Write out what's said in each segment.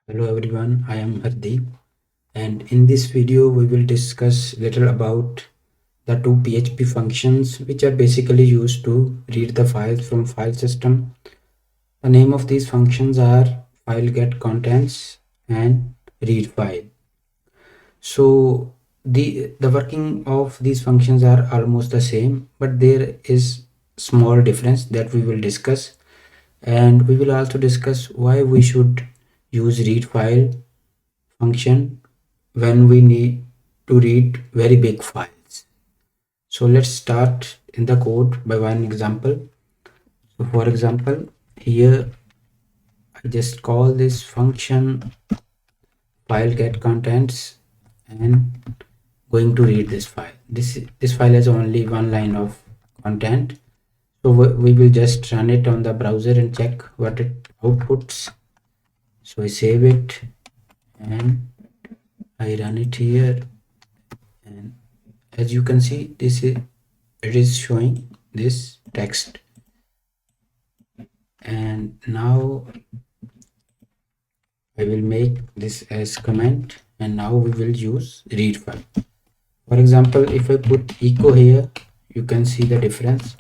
Hello everyone, I am Hardeep, and in this video we will discuss little about the two PHP functions which are basically used to read the files from file system. The name of these functions are file get contents and read file. So the working of these functions are almost the same, but there is small difference that we will discuss, and we will also discuss why we should use read file function when we need to read very big files. So let's start in the code by one example. So for example, here I just call this function file get contents and going to read this file. This file has only one line of content. So we will just run it on the browser and check what it outputs. So I save it and I run it here, and as you can see, it is showing this text. And now I will make this as comment, and now we will use read file. For example, if I put echo here, you can see the difference.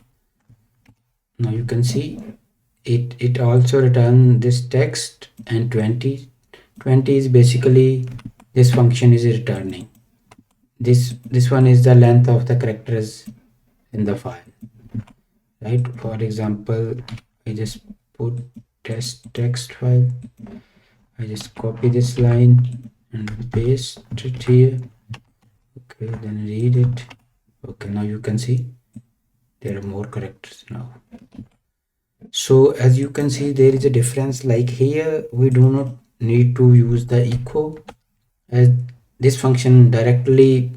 Now you can see it also return this text, and 20 is basically this function is returning. This one is the length of the characters in the file, right? For example, I just put test text file. I just copy this line and paste it here. Okay, then read it. Okay, now you can see there are more characters now. So as you can see, there is a difference. Like here, we do not need to use the echo, as this function directly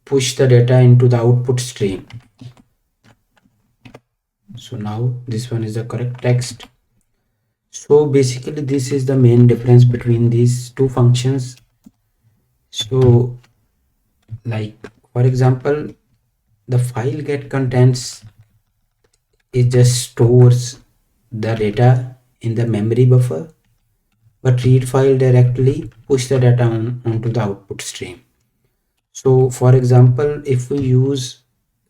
push the data into the output stream. So now this one is the correct text. So basically this is the main difference between these two functions. So like for example, the file get contents, it just stores the data in the memory buffer, but read file directly push the data onto the output stream. So for example, if we use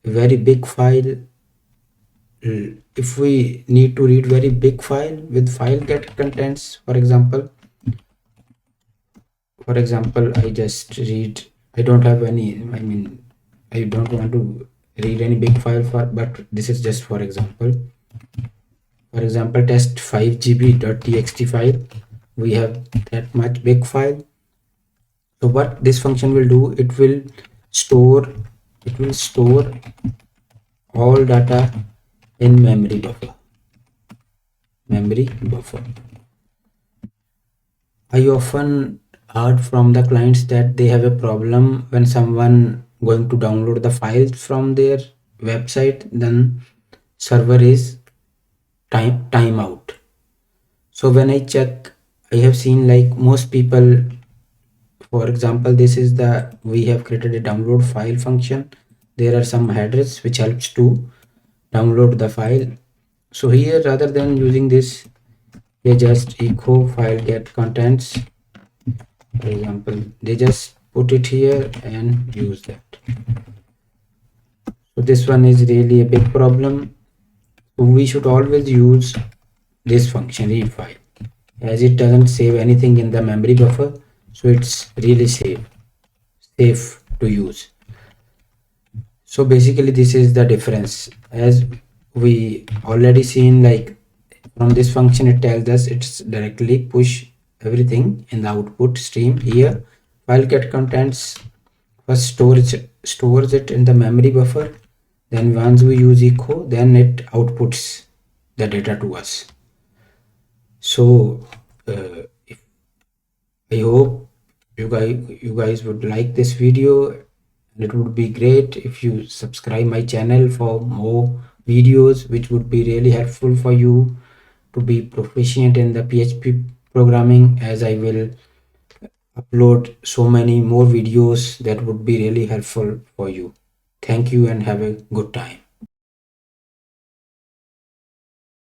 a very big file, if we need to read very big file with file get contents, for example, I just read, I don't have any, I don't want to read any big file but this is just for example. For example, test 5gb.txt file, we have that much big file. So what this function will do, it will store all data in memory buffer. I often heard from the clients that they have a problem when someone going to download the files from their website, then server is timeout. So when I check, I have seen like most people, for example, this is we have created a download file function. There are some headers which helps to download the file. So here, rather than using this, they just echo file get contents. For example, they just put it here and use that. So this one is really a big problem. So we should always use this function read file, as it doesn't save anything in the memory buffer, so it's really safe to use. So basically this is the difference. As we already seen, like from this function it tells us it's directly push everything in the output stream. Here file get contents first stores it in the memory buffer, then once we use echo, then it outputs the data to us. So I hope you guys would like this video, and it would be great if you subscribe my channel for more videos, which would be really helpful for you to be proficient in the PHP programming, as I will upload so many more videos that would be really helpful for you. Thank you and have a good time.